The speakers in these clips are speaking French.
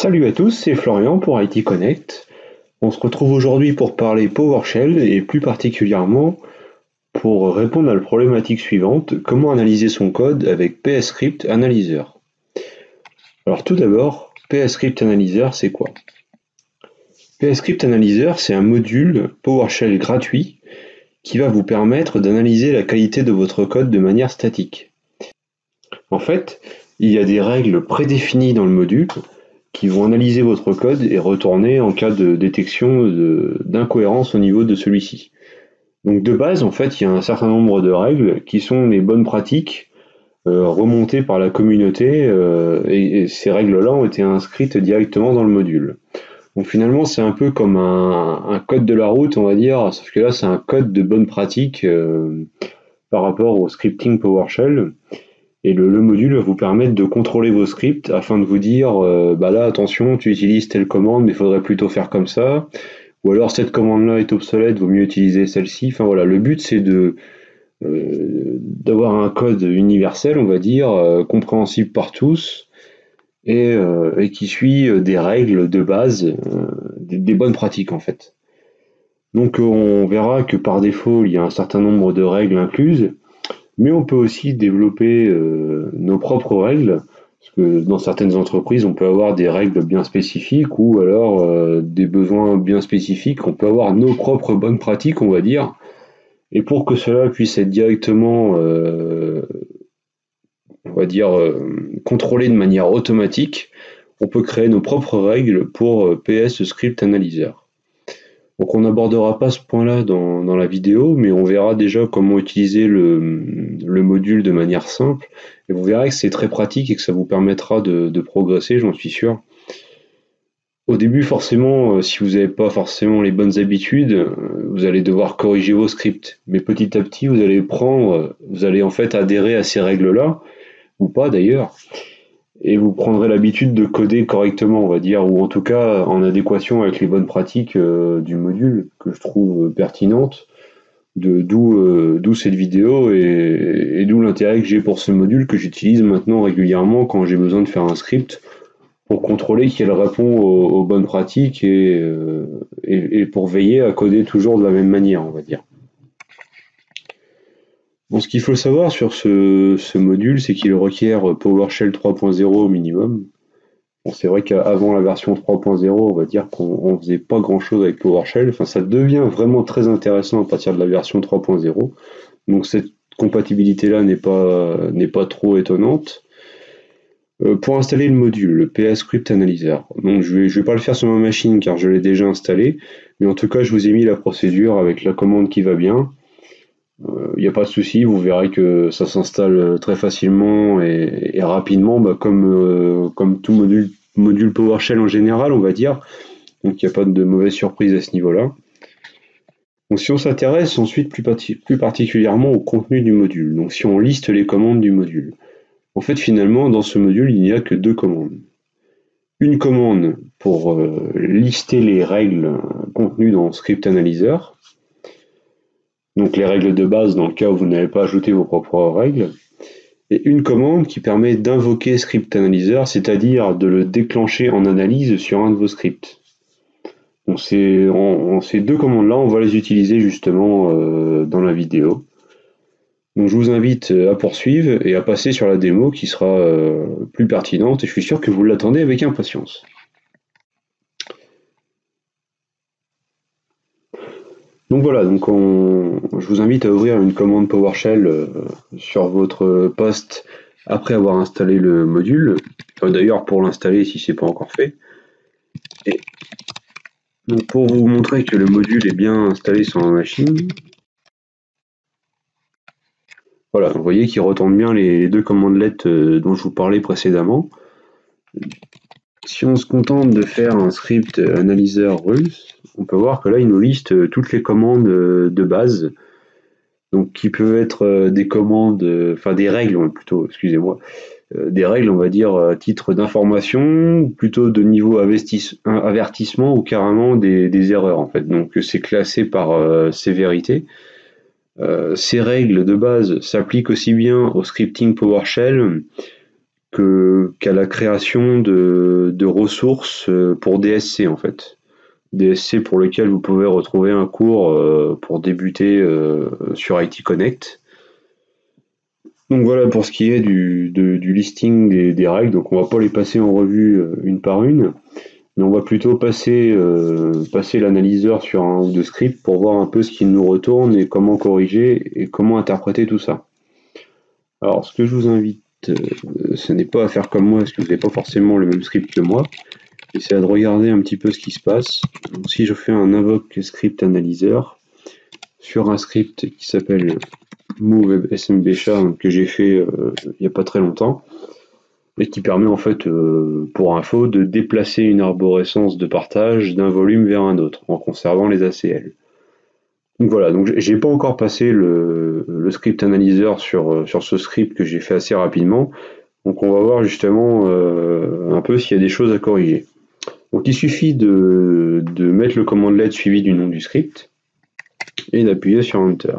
Salut à tous, c'est Florian pour IT Connect. On se retrouve aujourd'hui pour parler PowerShell et plus particulièrement pour répondre à la problématique suivante, comment analyser son code avec PSScript Analyzer. Alors tout d'abord, PSScript Analyzer c'est quoi? PSScript Analyzer c'est un module PowerShell gratuit qui va vous permettre d'analyser la qualité de votre code de manière statique. En fait, il y a des règles prédéfinies dans le module qui vont analyser votre code et retourner en cas de détection d'incohérence au niveau de celui-ci. Donc de base, en fait, il y a un certain nombre de règles qui sont les bonnes pratiques remontées par la communauté et ces règles-là ont été inscrites directement dans le module. Donc finalement, c'est un peu comme un code de la route, on va dire, sauf que là, c'est un code de bonnes pratiques par rapport au scripting PowerShell. Et le module va vous permettre de contrôler vos scripts afin de vous dire bah là attention tu utilises telle commande mais il faudrait plutôt faire comme ça, ou alors cette commande là est obsolète, vaut mieux utiliser celle-ci. Enfin voilà, le but c'est d'avoir un code universel, on va dire, compréhensible par tous et qui suit des règles de base, des bonnes pratiques en fait. Donc on verra que par défaut il y a un certain nombre de règles incluses. Mais on peut aussi développer nos propres règles, parce que dans certaines entreprises, on peut avoir des règles bien spécifiques ou alors des besoins bien spécifiques. On peut avoir nos propres bonnes pratiques, on va dire. Et pour que cela puisse être directement, on va dire, contrôlé de manière automatique, on peut créer nos propres règles pour PS Script Analyzer. Donc on n'abordera pas ce point-là dans la vidéo, mais on verra déjà comment utiliser le module de manière simple. Et vous verrez que c'est très pratique et que ça vous permettra de progresser, j'en suis sûr. Au début, forcément, si vous n'avez pas forcément les bonnes habitudes, vous allez devoir corriger vos scripts. Mais petit à petit, vous allez en fait adhérer à ces règles-là, ou pas d'ailleurs. Et vous prendrez l'habitude de coder correctement, on va dire, ou en tout cas en adéquation avec les bonnes pratiques du module que je trouve pertinentes, d'où cette vidéo et d'où l'intérêt que j'ai pour ce module que j'utilise maintenant régulièrement quand j'ai besoin de faire un script pour contrôler qu'elle répond aux bonnes pratiques et pour veiller à coder toujours de la même manière, on va dire. Bon, ce qu'il faut savoir sur ce module, c'est qu'il requiert PowerShell 3.0 au minimum. Bon, c'est vrai qu'avant la version 3.0, on va dire qu'on faisait pas grand-chose avec PowerShell. Enfin, ça devient vraiment très intéressant à partir de la version 3.0. Donc cette compatibilité-là n'est pas trop étonnante. Pour installer le module, le PSScript Analyzer, donc je vais pas le faire sur ma machine car je l'ai déjà installé, mais en tout cas je vous ai mis la procédure avec la commande qui va bien. Il n'y a pas de souci, vous verrez que ça s'installe très facilement et rapidement, comme tout module PowerShell en général, on va dire. Donc il n'y a pas de mauvaise surprise à ce niveau-là. Donc si on s'intéresse ensuite plus particulièrement au contenu du module, donc si on liste les commandes du module, en fait finalement dans ce module il n'y a que deux commandes. Une commande pour lister les règles contenues dans Script Analyzer, donc les règles de base dans le cas où vous n'avez pas ajouté vos propres règles, et une commande qui permet d'invoquer Script Analyzer, c'est-à-dire de le déclencher en analyse sur un de vos scripts. Donc ces deux commandes-là, on va les utiliser justement dans la vidéo. Donc je vous invite à poursuivre et à passer sur la démo qui sera plus pertinente et je suis sûr que vous l'attendez avec impatience. Donc voilà, je vous invite à ouvrir une commande PowerShell sur votre poste après avoir installé le module. D'ailleurs pour l'installer si ce n'est pas encore fait. Et donc pour vous montrer que le module est bien installé sur ma machine, voilà, vous voyez qu'il retourne bien les deux commandelets dont je vous parlais précédemment. Si on se contente de faire un script analyzer rules, on peut voir que là il nous liste toutes les commandes de base, donc qui peuvent être des commandes, enfin des règles plutôt, excusez-moi, des règles on va dire à titre d'information, ou plutôt de niveau avertissement ou carrément des erreurs en fait. Donc c'est classé par sévérité. Ces règles de base s'appliquent aussi bien au scripting PowerShell qu'à la création de ressources pour DSC en fait. DSC pour lequel vous pouvez retrouver un cours pour débuter sur IT Connect. Donc voilà pour ce qui est du listing des règles. Donc on va pas les passer en revue une par une, mais on va plutôt passer l'analyseur sur un ou deux scripts pour voir un peu ce qu'il nous retourne et comment corriger et comment interpréter tout ça. Alors ce que je vous invite, ce n'est pas à faire comme moi parce que vous n'avez pas forcément le même script que moi, mais c'est à regarder un petit peu ce qui se passe. Donc si je fais un invoke script analyseur sur un script qui s'appelle move SMBSHA que j'ai fait il n'y a pas très longtemps et qui permet en fait pour info de déplacer une arborescence de partage d'un volume vers un autre en conservant les ACL. Donc voilà, donc j'ai pas encore passé le script analyseur sur ce script que j'ai fait assez rapidement, donc on va voir justement un peu s'il y a des choses à corriger. Donc il suffit de mettre le commandlet suivi du nom du script et d'appuyer sur Enter.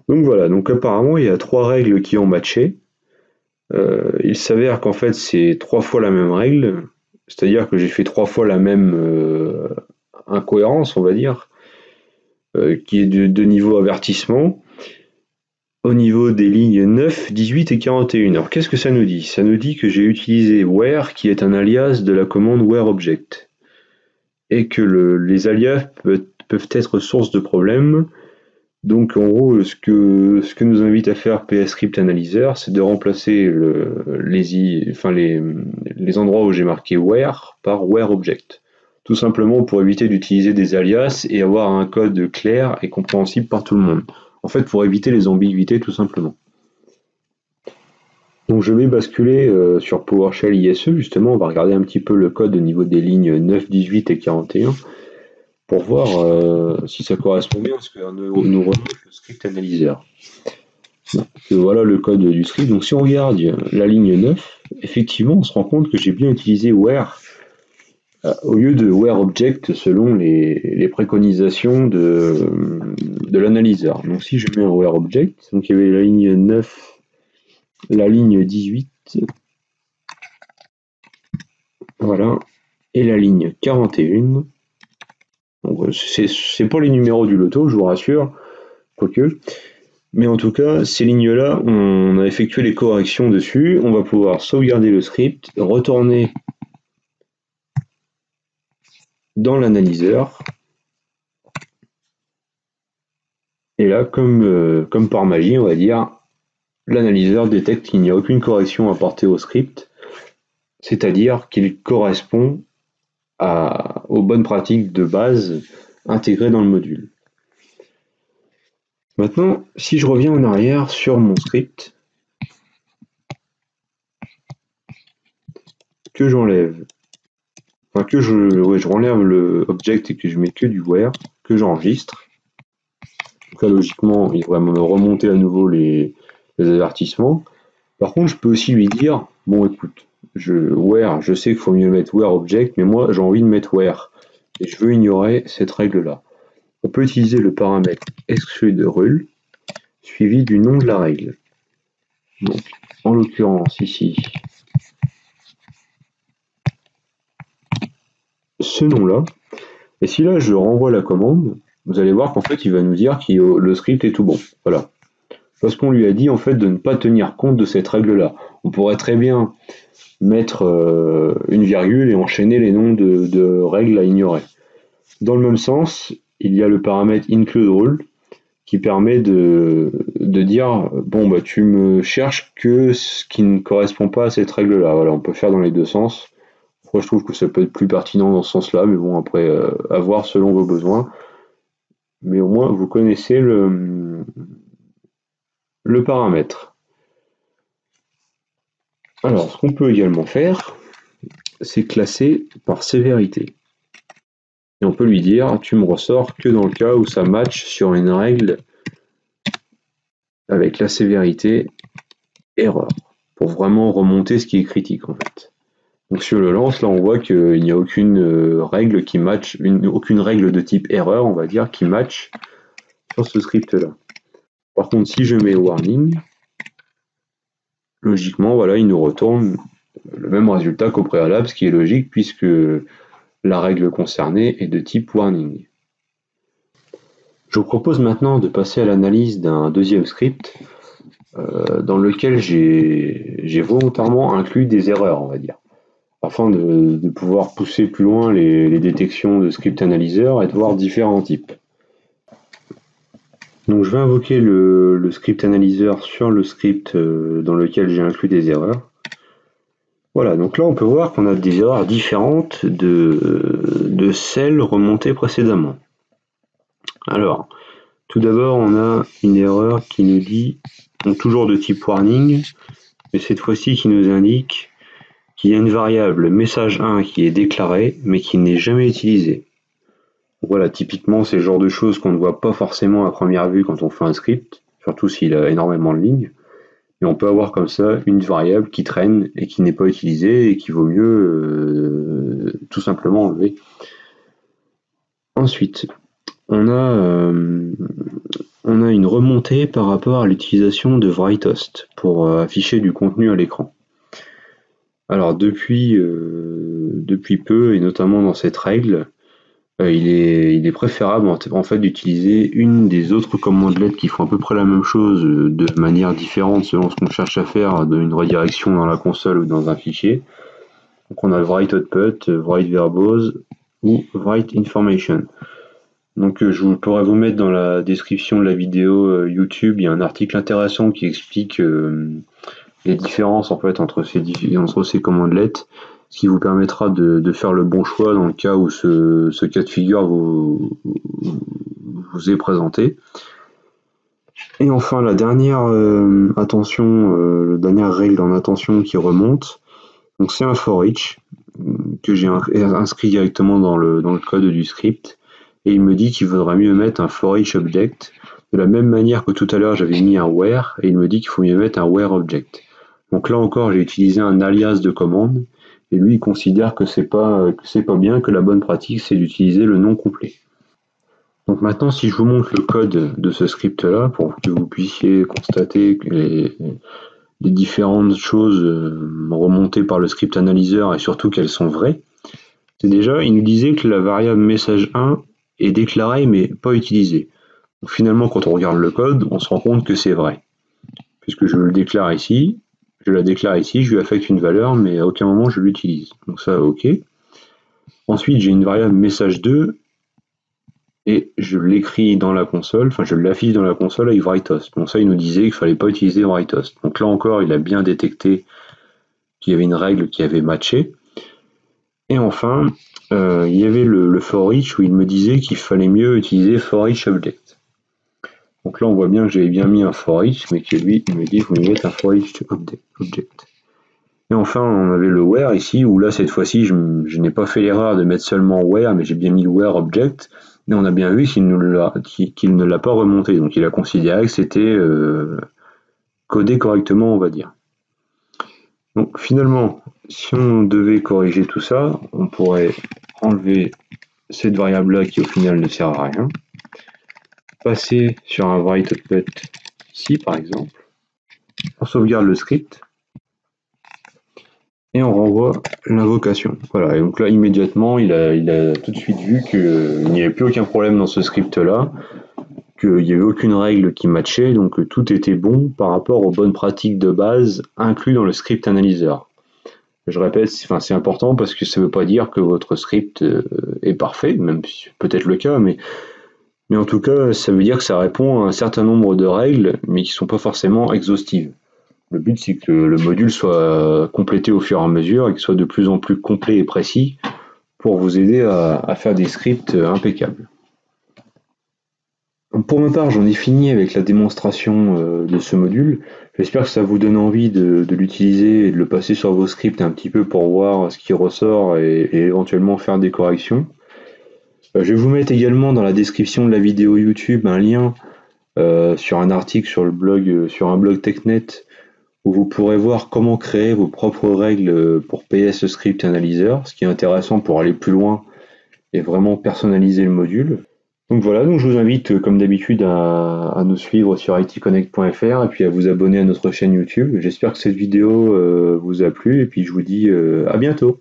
Donc voilà, donc apparemment il y a 3 règles qui ont matché. Il s'avère qu'en fait c'est 3 fois la même règle, c'est-à-dire que j'ai fait 3 fois la même incohérence, on va dire, qui est de niveau avertissement, au niveau des lignes 9, 18 et 41. Alors qu'est-ce que ça nous dit? Ça nous dit que j'ai utilisé where, qui est un alias de la commande whereObject, et que les alias peuvent être source de problèmes. Donc en gros, ce que nous invite à faire PSScript Analyzer, c'est de remplacer les endroits où j'ai marqué where par whereObject. Tout simplement pour éviter d'utiliser des alias et avoir un code clair et compréhensible par tout le monde. En fait, pour éviter les ambiguïtés tout simplement. Donc je vais basculer sur PowerShell ISE, justement, on va regarder un petit peu le code au niveau des lignes 9, 18 et 41. Pour voir si ça correspond bien à ce que nous remonte le script analyseur. Donc, voilà le code du script. Donc si on regarde la ligne 9, effectivement on se rend compte que j'ai bien utilisé where au lieu de whereObject selon les préconisations de l'analyseur. Donc si je mets un whereObject, donc il y avait la ligne 9, la ligne 18, voilà, et la ligne 41. Donc c'est pas les numéros du loto, je vous rassure, quoique. Mais en tout cas, ces lignes-là, on a effectué les corrections dessus. On va pouvoir sauvegarder le script, retourner dans l'analyseur. Et là, comme par magie, on va dire, l'analyseur détecte qu'il n'y a aucune correction apportée au script, c'est-à-dire qu'il correspond aux bonnes pratiques de base intégrées dans le module. Maintenant, si je reviens en arrière sur mon script, que j'enlève, enfin que je renlève le object et que je mets que du where, que j'enregistre. Donc là, logiquement, il devrait me remonter à nouveau les avertissements. Par contre, je peux aussi lui dire, bon écoute, where, je sais qu'il faut mieux mettre where object, mais moi j'ai envie de mettre where. Et je veux ignorer cette règle-là. On peut utiliser le paramètre exclude_rule suivi du nom de la règle. Donc, en l'occurrence ici, ce nom-là. Et si là je renvoie la commande, vous allez voir qu'en fait il va nous dire que le script est tout bon. Voilà. Parce qu'on lui a dit en fait de ne pas tenir compte de cette règle-là. On pourrait très bien mettre une virgule et enchaîner les noms de règles à ignorer. Dans le même sens, il y a le paramètre include_rule qui permet de dire bon bah tu me cherches que ce qui ne correspond pas à cette règle-là. Voilà, on peut faire dans les deux sens. Moi je trouve que ça peut être plus pertinent dans ce sens-là, mais bon après à voir selon vos besoins. Mais au moins vous connaissez le paramètre. Alors ce qu'on peut également faire, c'est classer par sévérité. Et on peut lui dire tu me ressors que dans le cas où ça match sur une règle avec la sévérité erreur, pour vraiment remonter ce qui est critique en fait. Donc si je le lance, là on voit qu'il n'y a aucune règle qui match, aucune règle de type erreur, on va dire, qui match sur ce script là. Par contre si je mets warning, logiquement, voilà, il nous retourne le même résultat qu'au préalable, ce qui est logique puisque la règle concernée est de type warning. Je vous propose maintenant de passer à l'analyse d'un deuxième script dans lequel j'ai volontairement inclus des erreurs, on va dire, afin de pouvoir pousser plus loin les détections de script analyzer et de voir différents types. Donc je vais invoquer le script analyzer sur le script dans lequel j'ai inclus des erreurs. Voilà, donc là on peut voir qu'on a des erreurs différentes de celles remontées précédemment. Alors, tout d'abord on a une erreur qui nous dit, donc toujours de type warning, mais cette fois-ci qui nous indique qu'il y a une variable message1 qui est déclarée mais qui n'est jamais utilisée. Voilà, typiquement c'est le genre de choses qu'on ne voit pas forcément à première vue quand on fait un script, surtout s'il a énormément de lignes. Mais on peut avoir comme ça une variable qui traîne et qui n'est pas utilisée et qu'il vaut mieux tout simplement enlever. Ensuite, on a une remontée par rapport à l'utilisation de writehost pour afficher du contenu à l'écran. Alors depuis peu, et notamment dans cette règle, il est préférable en fait d'utiliser une des autres commandelets qui font à peu près la même chose de manière différente selon ce qu'on cherche à faire, d'une redirection dans la console ou dans un fichier. Donc on a write output, write verbose ou write information. Donc je pourrais vous mettre dans la description de la vidéo YouTube, il y a un article intéressant qui explique les différences en fait entre ces commandelets, ce qui vous permettra de faire le bon choix dans le cas où ce cas de figure vous est présenté. Et enfin la dernière la dernière règle en attention qui remonte, donc c'est un for each que j'ai inscrit directement dans le code du script, et il me dit qu'il vaudrait mieux mettre un for each object de la même manière que tout à l'heure j'avais mis un where, et il me dit qu'il faut mieux mettre un where object. Donc là encore j'ai utilisé un alias de commande, et lui il considère que c'est pas bien, que la bonne pratique c'est d'utiliser le nom complet. Donc maintenant si je vous montre le code de ce script là pour que vous puissiez constater que les différentes choses remontées par le script analyzer et surtout qu'elles sont vraies, c'est déjà, il nous disait que la variable message1 est déclarée mais pas utilisée. Donc finalement quand on regarde le code, on se rend compte que c'est vrai, puisque je la déclare ici, je lui affecte une valeur, mais à aucun moment je l'utilise. Donc ça, ok. Ensuite, j'ai une variable message2, et je l'écris dans la console, enfin je l'affiche dans la console avec writehost. Donc ça, il nous disait qu'il ne fallait pas utiliser writehost. Donc là encore, il a bien détecté qu'il y avait une règle qui avait matché. Et enfin, il y avait le for each où il me disait qu'il fallait mieux utiliser for each object. Donc là, on voit bien que j'avais bien mis un for each, mais que lui, il me dit qu'il faut mettre un for each object. Et enfin, on avait le where ici, où là, cette fois-ci, je n'ai pas fait l'erreur de mettre seulement where, mais j'ai bien mis where object. Et on a bien vu qu'il ne l'a pas remonté. Donc il a considéré que c'était codé correctement, on va dire. Donc finalement, si on devait corriger tout ça, on pourrait enlever cette variable-là qui au final ne sert à rien, passer sur un write output ici par exemple, on sauvegarde le script et on renvoie l'invocation. Voilà, et donc là immédiatement il a tout de suite vu qu'il n'y avait plus aucun problème dans ce script-là, qu'il n'y avait aucune règle qui matchait, donc tout était bon par rapport aux bonnes pratiques de base inclus dans le script analyzer. Je répète, c'est important parce que ça ne veut pas dire que votre script est parfait, même si c'est peut-être le cas, mais en tout cas, ça veut dire que ça répond à un certain nombre de règles, mais qui ne sont pas forcément exhaustives. Le but, c'est que le module soit complété au fur et à mesure et qu'il soit de plus en plus complet et précis pour vous aider à faire des scripts impeccables. Pour ma part, j'en ai fini avec la démonstration de ce module. J'espère que ça vous donne envie de l'utiliser et de le passer sur vos scripts un petit peu pour voir ce qui ressort et éventuellement faire des corrections. Je vais vous mettre également dans la description de la vidéo YouTube un lien sur un article sur un blog TechNet où vous pourrez voir comment créer vos propres règles pour PS Script Analyzer, ce qui est intéressant pour aller plus loin et vraiment personnaliser le module. Donc voilà, donc je vous invite comme d'habitude à nous suivre sur itconnect.fr et puis à vous abonner à notre chaîne YouTube. J'espère que cette vidéo vous a plu et puis je vous dis à bientôt.